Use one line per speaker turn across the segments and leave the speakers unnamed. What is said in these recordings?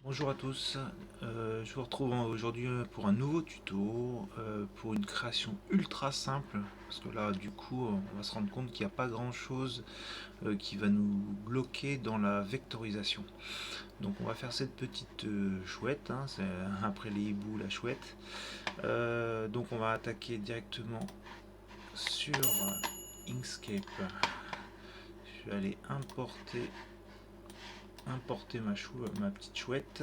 Bonjour à tous, je vous retrouve aujourd'hui pour un nouveau tuto, pour une création ultra simple, parce que là du coup on va se rendre compte qu'il n'y a pas grand chose qui va nous bloquer dans la vectorisation. Donc on va faire cette petite chouette, hein, c'est après les hiboux la chouette. Donc on va attaquer directement sur Inkscape. Je vais aller importer ma petite chouette.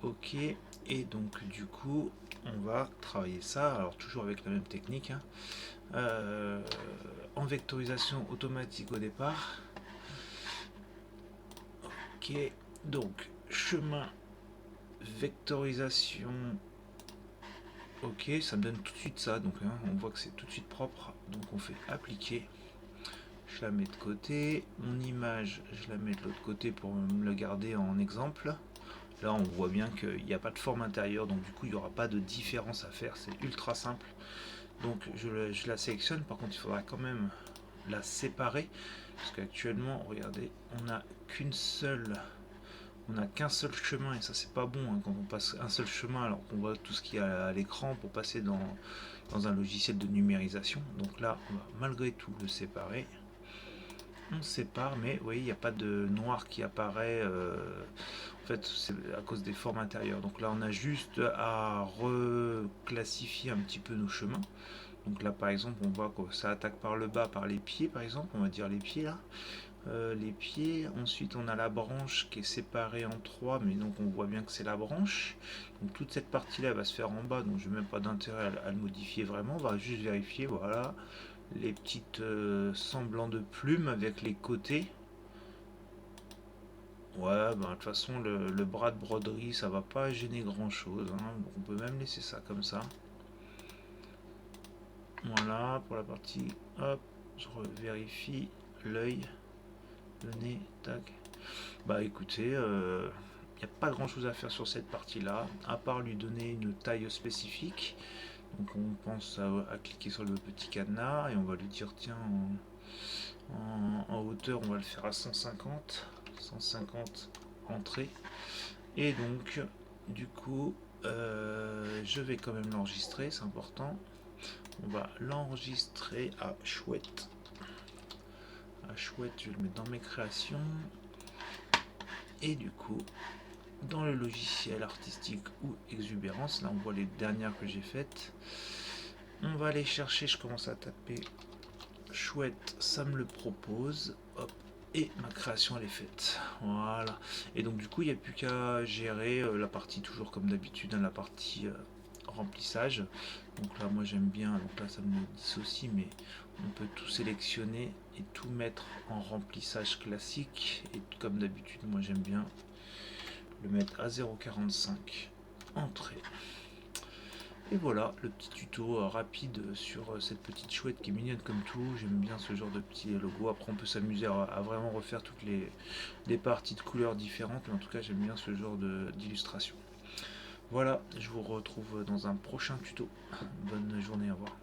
Ok, et donc du coup, on va travailler ça, alors toujours avec la même technique, hein. Euh, en vectorisation automatique au départ. Ok, donc chemin, vectorisation. Ok, ça me donne tout de suite ça, donc hein, on voit que c'est tout de suite propre. Donc on fait appliquer. Je la mets de côté. Mon image, je la mets de l'autre côté pour me le garder en exemple. Là, on voit bien qu'il n'y a pas de forme intérieure, donc du coup, il n'y aura pas de différence à faire. C'est ultra simple. Donc, je la sélectionne. Par contre, il faudra quand même la séparer. Parce qu'actuellement, regardez, on n'a qu'un seul chemin. Et ça, c'est pas bon hein, quand on passe un seul chemin alors qu'on voit tout ce qu'il y a à l'écran pour passer dans un logiciel de numérisation. Donc là, on va malgré tout le séparer. On sépare, mais vous voyez, il n'y a pas de noir qui apparaît. En fait, c'est à cause des formes intérieures. Donc là, on a juste à reclassifier un petit peu nos chemins. Donc là, par exemple, on voit que ça attaque par le bas, par les pieds, par exemple. On va dire les pieds là. Les pieds. Ensuite, on a la branche qui est séparée en trois, mais donc on voit bien que c'est la branche. Donc toute cette partie-là va se faire en bas, donc je n'ai même pas d'intérêt à le modifier vraiment. On va juste vérifier, voilà, les petites semblants de plumes avec les côtés. Ouais, bah, de toute façon, le bras de broderie, ça va pas gêner grand chose, hein. On peut même laisser ça comme ça. Voilà, pour la partie, hop, je vérifie l'œil, le nez, tac. Bah écoutez, il n'y a pas grand chose à faire sur cette partie-là, à part lui donner une taille spécifique. Donc on pense à cliquer sur le petit cadenas et on va lui dire, tiens, en hauteur, on va le faire à 150 entrée. Et donc, du coup, je vais quand même l'enregistrer, c'est important. On va l'enregistrer à chouette. À chouette, je vais le mettre dans mes créations. Et du coup, dans le logiciel artistique ou exubérance, là on voit les dernières que j'ai faites. On va aller chercher, je commence à taper chouette, ça me le propose. Hop, et ma création elle est faite. Voilà. Et donc du coup il n'y a plus qu'à gérer la partie toujours comme d'habitude, hein, la partie remplissage. Donc là moi j'aime bien, donc là ça me dissocie, mais on peut tout sélectionner et tout mettre en remplissage classique. Et comme d'habitude moi j'aime bien le mettre à 0,45 entrée. Et voilà le petit tuto rapide sur cette petite chouette qui est mignonne comme tout. J'aime bien ce genre de petit logo. Après on peut s'amuser à vraiment refaire toutes les parties de couleurs différentes. Mais en tout cas j'aime bien ce genre d'illustration. Voilà, je vous retrouve dans un prochain tuto. Bonne journée, au revoir.